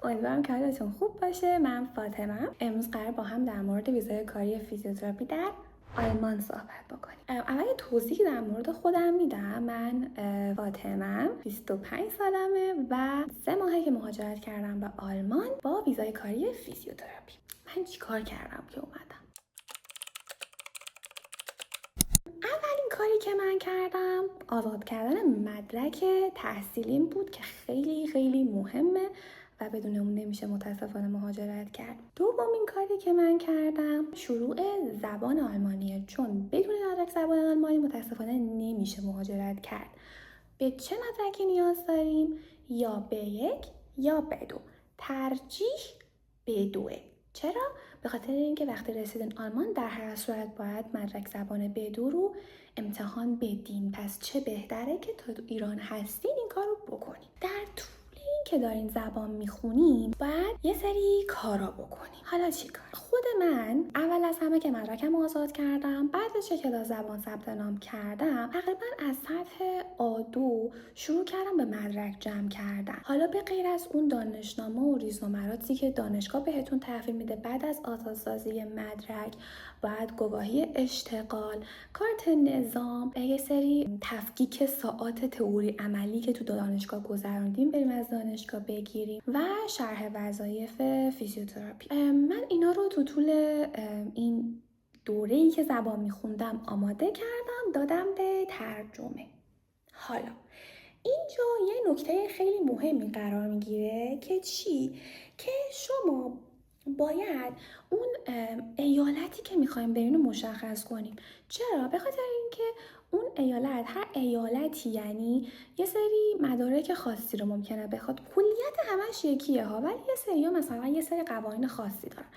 امیدوارم که حالتون خوب باشه. من فاطمه. امروز قرار با هم در مورد ویزای کاری فیزیوتراپی در آلمان صحبت بکنیم. اول یه توضیحی در مورد خودم میدم. من فاطمه، 25 سالمه و 3 ماهه که مهاجرت کردم به آلمان با ویزای کاری فیزیوتراپی. من چیکار کردم که اومدم؟ اولین کاری که من کردم آزاد کردن مدرک تحصیلیم بود که خیلی خیلی مهمه و بدون اون نمیشه متاسفانه مهاجرت کرد. دومین کاری که من کردم شروع زبان آلمانیه، چون بدون مدرک زبان آلمانی متاسفانه نمیشه مهاجرت کرد. به چه مدرکی نیاز داریم؟ یا B1 یا B2. ترجیح B2. چرا؟ به خاطر اینکه وقتی رسیدین آلمان در هر صورت باید مدرک زبان B2 رو امتحان بدین. پس چه بهتره که تا ایران هستین این کار رو بکنین. در طول این که دارین زبان میخونین باید یه سری کارا بکنین. حالا چی کار؟ خود من اول از همه که مدرکم آزاد کردم، بعد از چه کلاس زبان ثبت نام کردم، تقریبا از سطح A2 شروع کردم به مدرک جمع کردن. حالا به غیر از اون دانشنامه و ریزنمراتی که دانشگاه بهتون تحویل میده، بعد از آزادسازی مدرک باید گواهی اشتغال، کارت نظام، یه سری تفکیک ساعات تئوری عملی که تو دانشگاه گذروندیم بریم از دانشگاه بگیریم و شرح وظایف فیزیوتراپی. من اینا رو تو طول این دوره‌ای که زبان میخوندم آماده کردم، دادم به ترجمه. حالا اینجا یه نکته خیلی مهمی قرار میگیره که چی؟ که شما باید اون ایالتی که میخوایم برین رو مشخص کنیم. چرا؟ به خاطر اینکه اون ایالت، هر ایالتی یعنی یه سری مدارک خاصی رو ممکنه بخواد. کلیت همش یکیه ها، ولی یه سری ها مثلا یه سری قوانین خاصی دارن.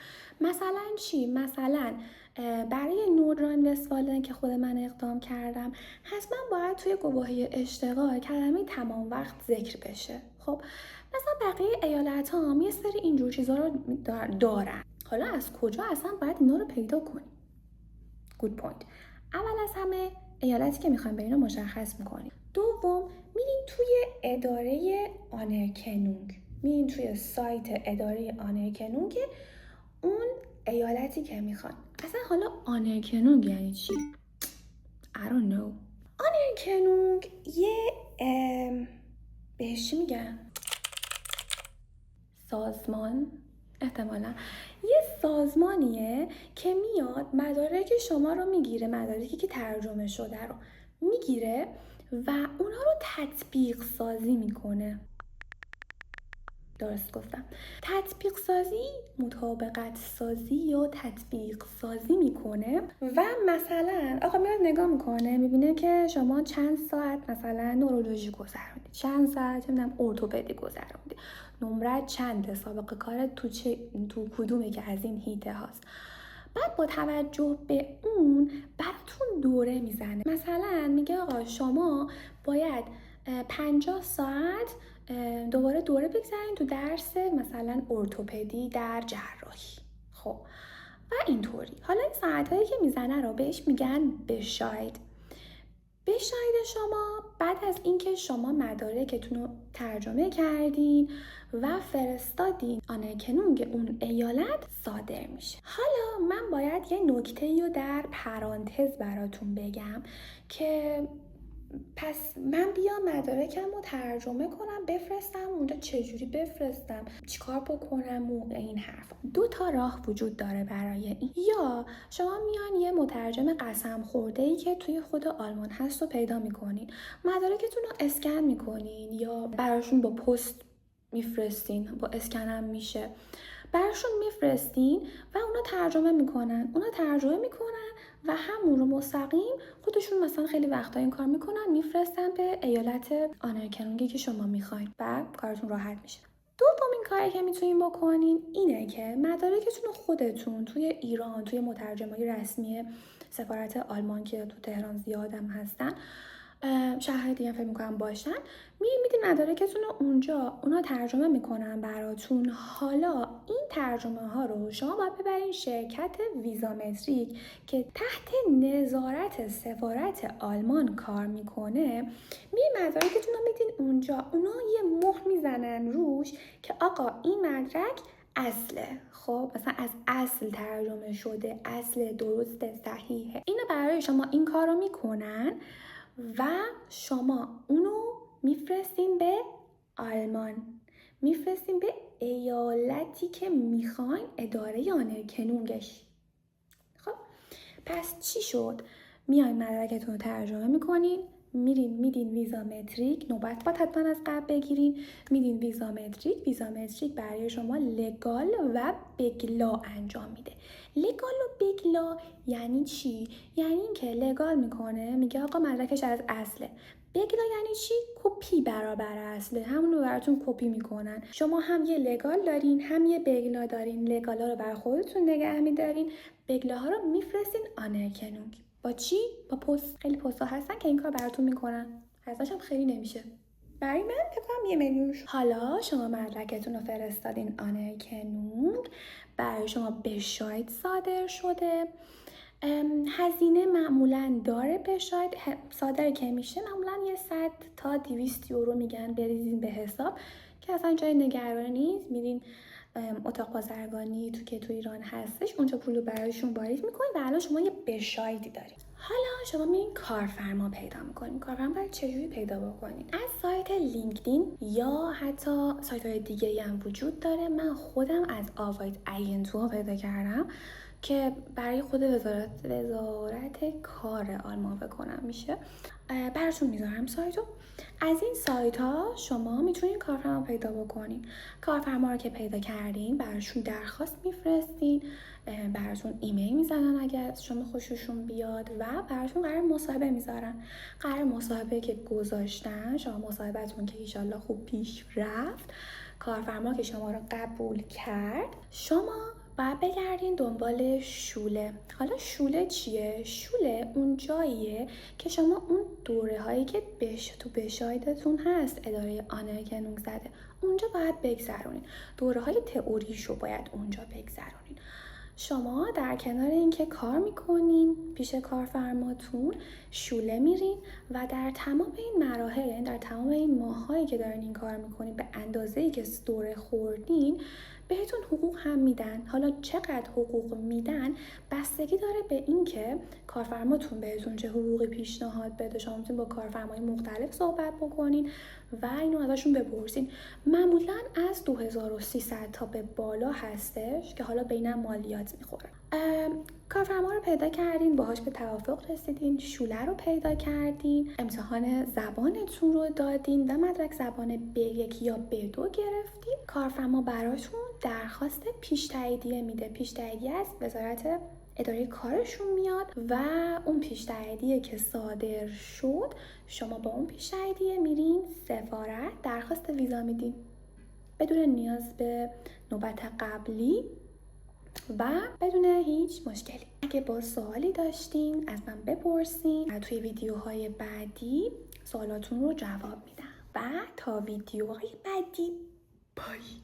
مثلا چی؟ مثلا برای نوردراین وستفالن که خود من اقدام کردم، حتما باید توی گواهی اشتغال کلمه تمام وقت ذکر بشه. خب مثلا بقیه ایالت ها هم یه سری اینجور چیزا رو دارن. حالا از کجا اصلا باید اینا رو پیدا کنیم؟ گود پوینت. اول از همه ایالتی که میخوایم برین رو مشخص میکنیم. دوم میرین توی اداره آنرکنونگ، میرین توی سایت اداره آنرکنونگ اون ایالتی که میخوان. اصلا حالا آنرکنونگ یعنی چی؟ I don't know. آنرکنونگ یه بهش میگن سازمان، احتمالا یه سازمانیه که میاد مدارک شما رو میگیره، مدارکی که ترجمه شده رو میگیره و اونا رو تطبیق سازی میکنه. درست گفتم. تطبیق سازی، مطابقت سازی یا تطبیق سازی میکنه و مثلا آقا میاد نگاه میکنه، میبینه که شما چند ساعت مثلا نورولوژی گذروندید، چند ساعت نمیدونم ارتوپدی گذروندید، نمرت چنده، سابقه کارت تو کدومه که از این هیته هاست. بعد با توجه به اون براتون دوره میزنه. مثلا میگه آقا شما باید 50 ساعت دوباره دوره بگذارین تو درس مثلا ارتوپدی در جراحی. خب و اینطوری. حالا این ساعتایی که میزنه رو بهش میگن بشاید. بشاید شما بعد از اینکه شما مدارکتون رو ترجمه کردین و فرستادین آنرکنونگ اون ایالت صادر میشه. حالا من باید یه نکته رو در پرانتز براتون بگم که پس من بیام مدارکم رو ترجمه کنم بفرستم اونجا، چجوری بفرستم، چیکار بکنم و این حرف. 2 تا راه وجود داره برای این. یا شما میان یه مترجم قسم خورده‌ای که توی خود آلمان هست رو پیدا میکنین، مدارکتون رو اسکن میکنین یا براشون با پست میفرستین، با اسکن هم میشه، براشون میفرستین و اونا ترجمه میکنن و همون رو مستقیم خودشون مثلا خیلی وقتا این کار میکنن، میفرستن به ایالت آنرکنونگی که شما میخواین و کارتون راحت میشه. دومین کاری که میتونین بکنین اینه که مدارکتون رو خودتون توی ایران، توی مترجمای رسمی سفارت آلمان که تو تهران زیادم هستن، شهر دیگه فکر میکنم باشن، میدین مدارکتون رو اونجا، اونا ترجمه میکنن براتون. حالا این ترجمه ها رو شما باید ببرین شرکت ویزامتریک که تحت نظارت سفارت آلمان کار میکنه. مدارکتون رو میدین اونجا، اونا یه مهر میزنن روش که آقا این مدرک اصله، خب مثلا از اصل ترجمه شده، اصل درست صحیحه. اینو برای شما این کار رو میکنن و شما اونو میفرستین به آلمان، میفرستین به ایالتی که میخواین اداره آنرکنونگش. خب پس چی شد؟ میاین مدرکتون رو ترجمه میکنین، میدین ویزا متریک، نوبت باید حتما از قبل بگیرین، میدین ویزا متریک برای شما لگال و بگلا انجام میده. لگال و بگلا یعنی چی؟ یعنی اینکه لگال میکنه میگه آقا مدرکش از اصله. بگلا یعنی چی؟ کپی برابر اصله، همونو براتون کپی میکنن. شما هم یه لگال دارین هم یه بگلا دارین، لگالا رو بر خودتون نگه میدارین، بگلاها رو میفرستین آنرکنونگ. با چی؟ با پست. خیلی پستا هستن که این کار براتون میکنن، ازش هم خیلی نمیشه. برای من بکنم 1 میلیون. حالا شما مدرکتون رو فرستادین آنرکنونگ، برای شما بشاید صادر شده. هزینه معمولا داره بشاید صادر که میشه، معمولا 100 تا 200 یورو میگن بریزین به حساب که اصلا جای نگرانی نیست. میرین اتاق بازرگانی که تو ایران هستش، اونجا پولو برایشون واریز میکنین و الان شما یه بشایدی دارین. حالا شما میرین کارفرما پیدا میکنین. کارفرما باید چجوری پیدا بکنین؟ از سایت لینکدین یا حتی سایت های دیگه هم وجود داره. من خودم از آوایت ایجنتو پیدا کردم که برای خود وزارت کار آلمان بکنم میشه. براتون میذارم سایتو. از این سایت ها شما میتونین کارفرما پیدا بکنین. کارفرما رو که پیدا کردین براشون درخواست میفرستین، براتون ایمیل میزنن اگر شما خوششون بیاد و براتون قرار مصاحبه میذارن. قرار مصاحبه که گذاشتن، شما مصاحبهتون که ایشالله خوب پیش رفت، کارفرما که شما رو قبول کرد، شما باید بگردین دنبال شوله. حالا شوله چیه؟ شوله اون جاییه که شما اون دوره هایی که تو بشایدتون هست اداره آنرکنونگ زده، اونجا باید بگذرونین. دوره های تئوریشو باید اونجا بگذرونین. شما در کنار اینکه کار میکنین پیش کارفرماتون، شوله میرین و در تمام این مراحل، یعنی در تمام این ماهایی که دارین این کار میکنین، به اندازه‌ای که دوره خوردین بهتون حقوق هم میدن. حالا چقدر حقوق میدن بستگی داره به اینکه کارفرماتون بهتون چه حقوقی پیشنهاد بده. شما میتونین با کارفرمای مختلف صحبت بکنین و اینو ازشون بپرسین. معمولا از 2300 تا به بالا هستش که حالا بینم مالیات میخوره. کارفرما رو پیدا کردین، باهاش به توافق رسیدین، شوله رو پیدا کردین، امتحان زبانتون رو دادین و مدرک زبان B1 یا B2 گرفتین. کارفرما براتون درخواست پیش تاییدیه میده. پیش تاییدیه از وزارت اداره کارشون میاد و اون پیش تاییدیه که صادر شد، شما با اون پیش تاییدیه میرین سفارت درخواست ویزا میدین بدون نیاز به نوبت قبلی و بدون هیچ مشکلی. اگه با سوالی داشتین از من بپرسین، توی ویدیوهای بعدی سوالاتون رو جواب میدم. و تا ویدیوهای بعدی، بای.